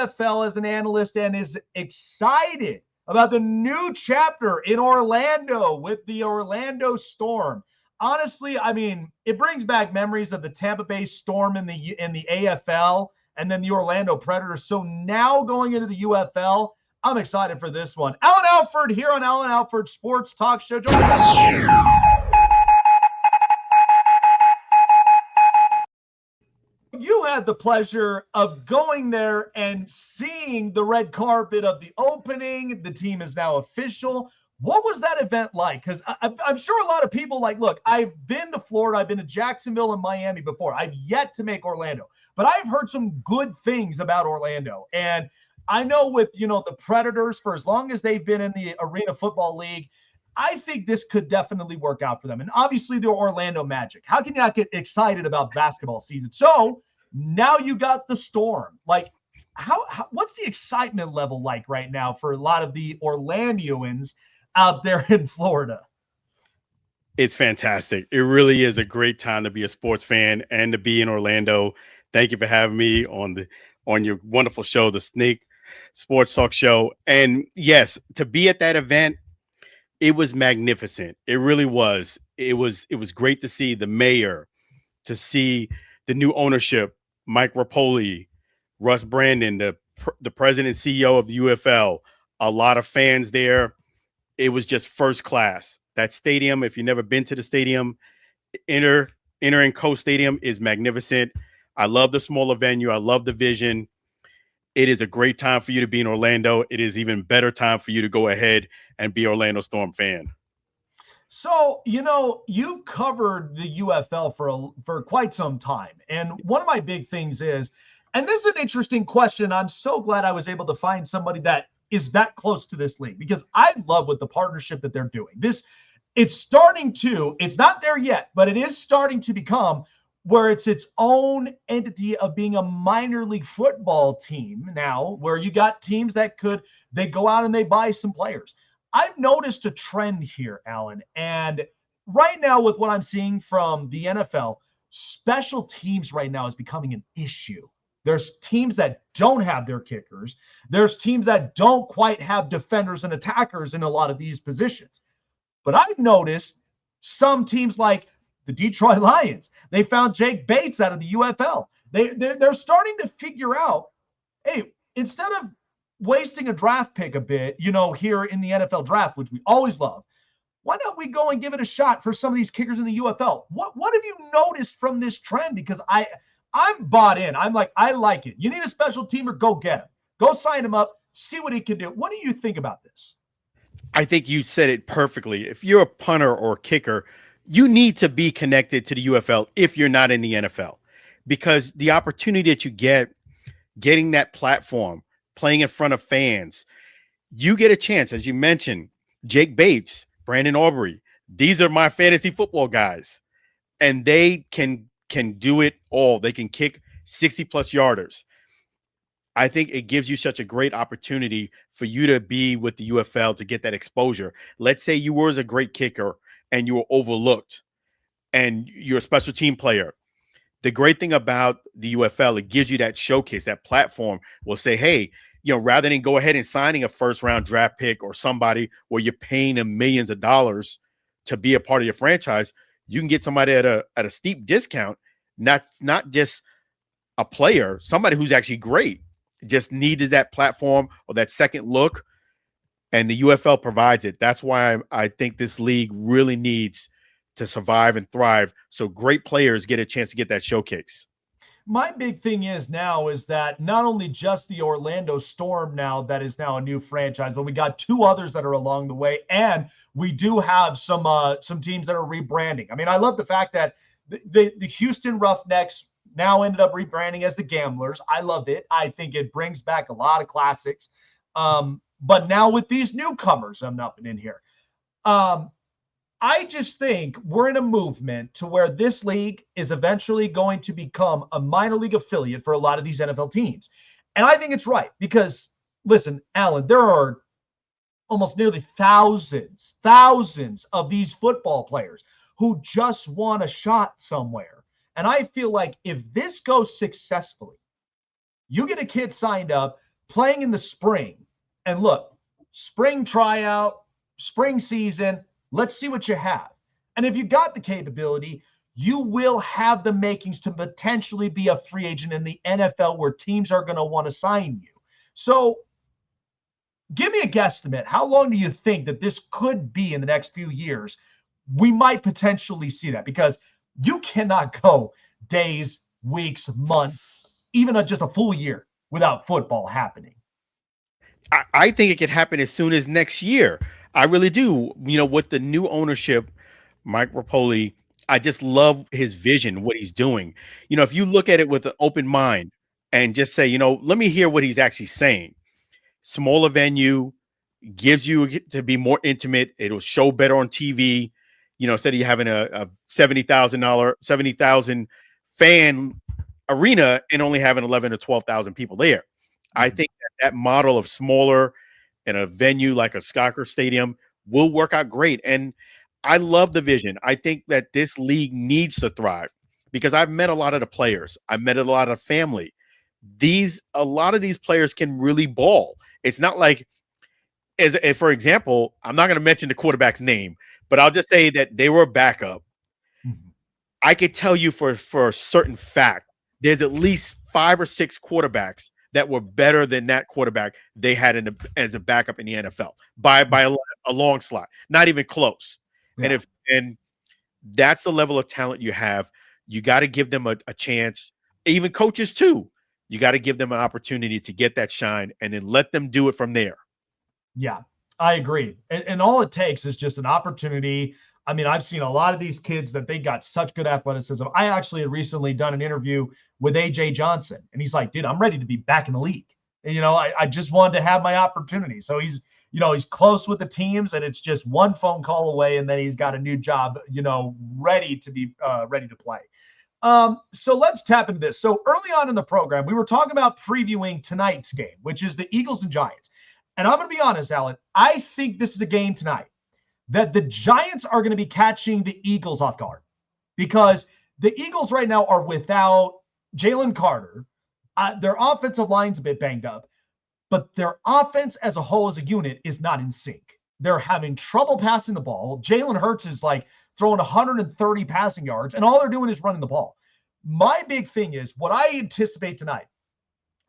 UFL as an analyst and is excited about the new chapter in Orlando with the Orlando Storm. Honestly, I mean, it brings back memories of the Tampa Bay Storm in the AFL and then the Orlando Predators. So now going into the UFL, I'm excited for this one. Alan Alford here on Alan Alford Sports Talk Show. You had the pleasure of going there and seeing the red carpet of the opening. The team is now official. What was that event like? Because I'm sure a lot of people look, I've been to Florida. I've been to Jacksonville and Miami before. I've yet to make Orlando. But I've heard some good things about Orlando. And I know with, the Predators, for as long as they've been in the Arena Football League, I think this could definitely work out for them. And obviously the Orlando Magic. How can you not get excited about basketball season? So now you got the Storm. How what's the excitement level like right now for a lot of the Orlandoans out there in Florida? It's fantastic. It really is a great time to be a sports fan and to be in Orlando. Thank you for having me on your wonderful show, the Snake Sports Talk Show. And yes, to be at that event, it was magnificent. It really was. It was great to see the mayor, to see the new ownership, Mike Rapoli, Russ Brandon, the president and CEO of the UFL, a lot of fans there. It was just first class. That stadium, if you've never been to the stadium, entering Coast Stadium is magnificent. I love the smaller venue. I love the vision. It is a great time for you to be in Orlando. It is even better time for you to go ahead and be Orlando Storm fan. So, you've covered the UFL for quite some time. And one of my big things is, and this is an interesting question. I'm so glad I was able to find somebody that is that close to this league, because I love what the partnership that they're doing. It's not there yet, but it is starting to become where it's its own entity of being a minor league football team now, where you got teams that they go out and they buy some players. I've noticed a trend here, Alan, and right now with what I'm seeing from the NFL, special teams right now is becoming an issue. There's teams that don't have their kickers. There's teams that don't quite have defenders and attackers in a lot of these positions. But I've noticed some teams like the Detroit Lions, they found Jake Bates out of the UFL. They're starting to figure out, hey, instead of wasting a draft pick a bit, here in the NFL draft, which we always love, why don't we go and give it a shot for some of these kickers in the UFL? What have you noticed from this trend? Because I'm bought in. I'm like, I like it. You need a special teamer, go get him. Go sign him up, see what he can do. What do you think about this? I think you said it perfectly. If you're a punter or kicker, you need to be connected to the UFL if you're not in the NFL, because the opportunity that you getting that platform, playing in front of fans, you get a chance. As you mentioned, Jake Bates, Brandon Aubrey, these are my fantasy football guys, and they can do it all. They can kick 60+ yarders. I think it gives you such a great opportunity for you to be with the UFL to get that exposure. Let's say you were a great kicker and you were overlooked and you're a special team player. The great thing about the UFL, it gives you that showcase, that platform will say, hey, rather than go ahead and signing a first-round draft pick or somebody where you're paying them millions of dollars to be a part of your franchise, you can get somebody at a steep discount, not just a player, somebody who's actually great, just needed that platform or that second look, and the UFL provides it. That's why I think this league really needs to survive and thrive, so great players get a chance to get that showcase. My big thing is that not only just the Orlando Storm now that is now a new franchise, but we got two others that are along the way, and we do have some teams that are rebranding. I mean, I love the fact that the Houston Roughnecks now ended up rebranding as the Gamblers. I love it. I think it brings back a lot of classics. But now with these newcomers, I'm not in here. I just think we're in a movement to where this league is eventually going to become a minor league affiliate for a lot of these NFL teams. And I think it's right because, listen, Alan, there are almost nearly thousands of these football players who just want a shot somewhere. And I feel like if this goes successfully, you get a kid signed up, playing in the spring. And look, spring tryout, spring season, let's see what you have. And if you got the capability, you will have the makings to potentially be a free agent in the NFL where teams are going to want to sign you. So give me a guesstimate. How long do you think that this could be in the next few years? We might potentially see that, because you cannot go days, weeks, months, even just a full year without football happening. I think it could happen as soon as next year. I really do. With the new ownership, Mike Rapoli, I just love his vision, what he's doing. If you look at it with an open mind and just say, let me hear what he's actually saying. Smaller venue gives you to be more intimate. It'll show better on TV. Instead of you having a $70,000 fan arena and only having 11 or 12,000 people there. I think that model of smaller and a venue like a soccer stadium will work out great. And I love the vision. I think that this league needs to thrive, because I've met a lot of the players. I've met a lot of family. A lot of these players can really ball. It's not like, for example, I'm not going to mention the quarterback's name, but I'll just say that they were a backup. I could tell you for a certain fact, there's at least 5 or 6 quarterbacks that were better than that quarterback they had as a backup in the NFL by a long slot, not even close. Yeah. And that's the level of talent you have. You got to give them a chance. Even coaches too. You got to give them an opportunity to get that shine and then let them do it from there. Yeah, I agree. And all it takes is just an opportunity. I mean, I've seen a lot of these kids that they got such good athleticism. I actually had recently done an interview with AJ Johnson, and he's like, dude, I'm ready to be back in the league. And, I just wanted to have my opportunity. So he's close with the teams, and it's just one phone call away, and then he's got a new job, ready to play. So let's tap into this. So early on in the program, we were talking about previewing tonight's game, which is the Eagles and Giants. And I'm going to be honest, Alan, I think this is a game tonight that the Giants are going to be catching the Eagles off guard, because the Eagles right now are without Jalen Carter. Their offensive line's a bit banged up, but their offense as a whole, as a unit, is not in sync. They're having trouble passing the ball. Jalen Hurts is like throwing 130 passing yards, and all they're doing is running the ball. My big thing is what I anticipate tonight.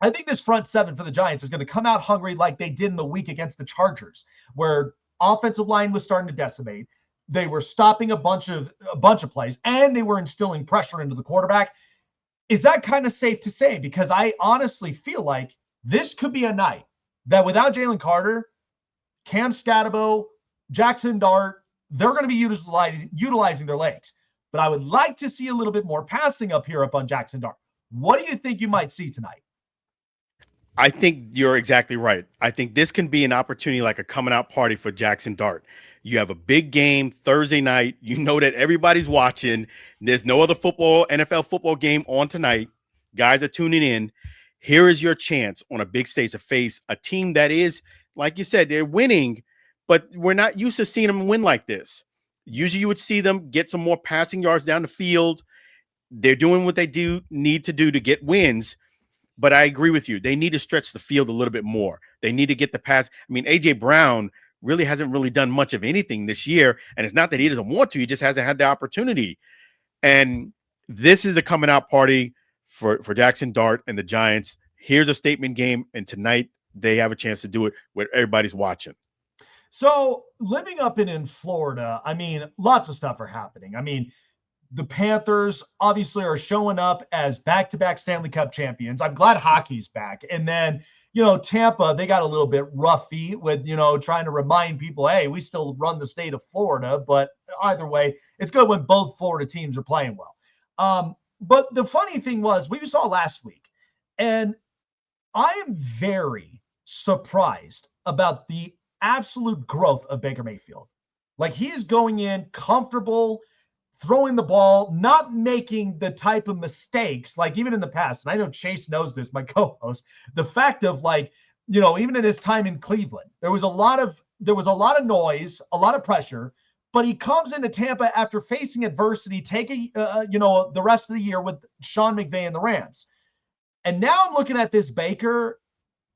I think this front seven for the Giants is going to come out hungry like they did in the week against the Chargers, where offensive line was starting to decimate. They were stopping a bunch of plays, and they were instilling pressure into the quarterback. Is that kind of safe to say? Because I honestly feel like this could be a night that without Jalen Carter, Cam Scatterbo, Jaxson Dart, they're going to be utilizing their legs. But I would like to see a little bit more passing up on Jaxson Dart. What do you think you might see tonight? I think you're exactly right. I think this can be an opportunity, like a coming out party for Jaxson Dart. You have a big game Thursday night. You know that everybody's watching. There's no other NFL football game on tonight. Guys are tuning in. Here is your chance on a big stage to face a team that is, like you said, they're winning, but we're not used to seeing them win like this. Usually you would see them get some more passing yards down the field. They're doing what they need to do to get wins. But I agree with you. They need to stretch the field a little bit more. They need to get the pass. I mean, A.J. Brown really hasn't really done much of anything this year. And it's not that he doesn't want to. He just hasn't had the opportunity. And this is a coming out party for Jaxson Dart and the Giants. Here's a statement game. And tonight they have a chance to do it where everybody's watching. So living up in Florida, I mean, lots of stuff are happening. I mean, the Panthers obviously are showing up as back-to-back Stanley Cup champions. I'm glad hockey's back. And then, Tampa, they got a little bit roughy with, trying to remind people, hey, we still run the state of Florida. But either way, it's good when both Florida teams are playing well. But the funny thing was, we saw last week, and I am very surprised about the absolute growth of Baker Mayfield. Like, he is going in comfortable, throwing the ball, not making the type of mistakes, like even in the past. And I know Chase knows this, my co-host, the fact of even in his time in Cleveland, there was a lot of noise, a lot of pressure, but he comes into Tampa after facing adversity, taking, the rest of the year with Sean McVay and the Rams. And now I'm looking at this Baker,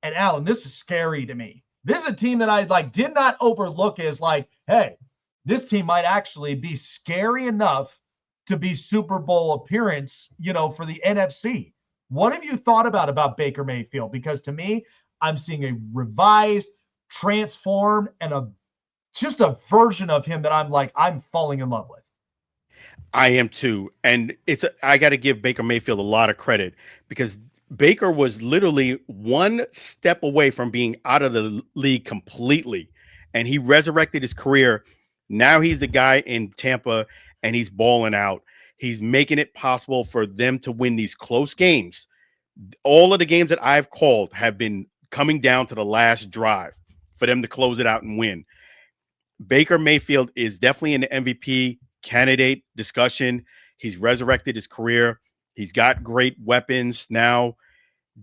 And Alan, this is scary to me. This is a team that I did not overlook as hey, this team might actually be scary enough to be Super Bowl appearance, for the NFC. What have you thought about Baker Mayfield? Because to me, I'm seeing a revised, transformed, and just a version of him that I'm falling in love with. I am too. And I got to give Baker Mayfield a lot of credit because Baker was literally one step away from being out of the league completely. And he resurrected his career. Now he's the guy in Tampa and he's balling out. He's making it possible for them to win these close games. All of the games that I've called have been coming down to the last drive for them to close it out and win. Baker Mayfield is definitely in the MVP candidate discussion. He's resurrected his career. He's got great weapons now.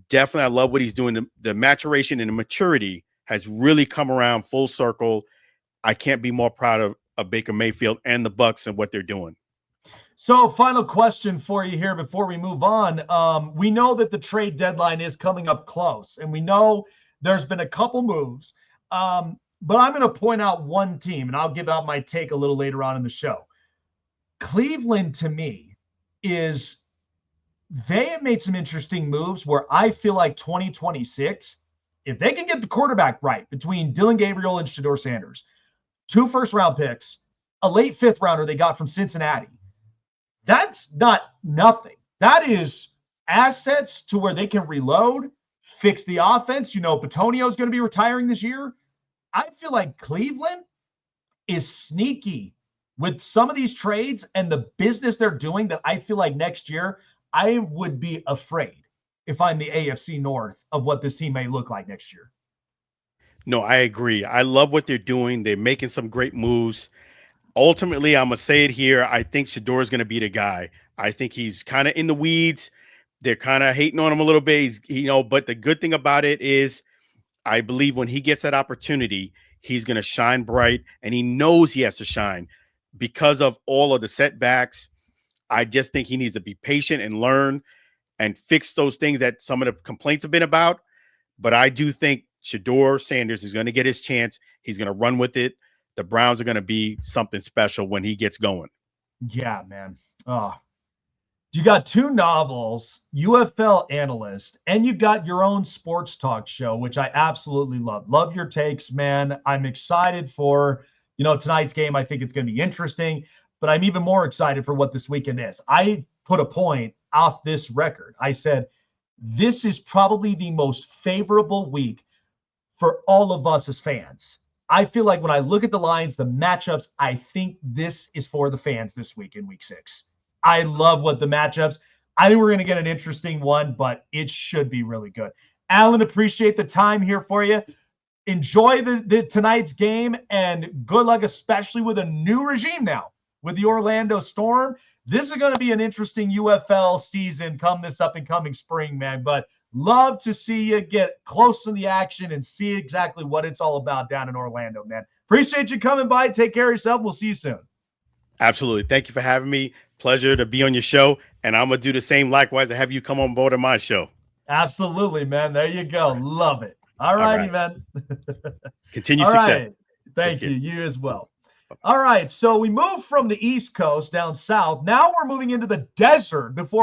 Definitely, I love what he's doing. The maturation and the maturity has really come around full circle. I can't be more proud of Baker Mayfield and the Bucs and what they're doing. So, final question for you here before we move on. We know that the trade deadline is coming up close, and we know there's been a couple moves. But I'm going to point out one team, and I'll give out my take a little later on in the show. Cleveland, to me, they have made some interesting moves where I feel like 2026, if they can get the quarterback right between Dylan Gabriel and Shedeur Sanders, 2 first-round picks, a late 5th rounder they got from Cincinnati, that's not nothing. That is assets to where they can reload, fix the offense. Petonio is going to be retiring this year. I feel like Cleveland is sneaky with some of these trades and the business they're doing that I feel like next year I would be afraid if I'm the AFC North of what this team may look like next year. No, I agree. I love what they're doing. They're making some great moves. Ultimately, I'm going to say it here. I think Shedeur is going to be the guy. I think he's kind of in the weeds. They're kind of hating on him a little bit. But the good thing about it is I believe when he gets that opportunity, he's going to shine bright, and he knows he has to shine because of all of the setbacks. I just think he needs to be patient and learn and fix those things that some of the complaints have been about. But I do think Shedeur Sanders is going to get his chance. He's going to run with it. The Browns are going to be something special when he gets going. Yeah, man. Oh, you got 2 novels, UFL analyst, and you got your own sports talk show, which I absolutely love. Love your takes, man. I'm excited for, tonight's game. I think it's going to be interesting, but I'm even more excited for what this weekend is. I put a point off this record. I said, this is probably the most favorable week for all of us as fans. I feel like when I look at the lines, the matchups, I think this is for the fans this week in week 6. I love what the matchups. I think we're going to get an interesting one, but it should be really good. Alan, appreciate the time here for you. Enjoy the tonight's game, and good luck, especially with a new regime now with the Orlando Storm. This is going to be an interesting UFL season come this up-and-coming spring, man. But love to see you get close to the action and see exactly what it's all about down in Orlando, man. Appreciate you coming by. Take care of yourself. We'll see you soon. Absolutely. Thank you for having me. Pleasure to be on your show. And I'm going to do the same likewise to have you come on board on my show. Absolutely, man. There you go. Love it. All righty, man. Continue success. Right. Thank you. You as well. All right. So we move from the East Coast down south. Now we're moving into the desert before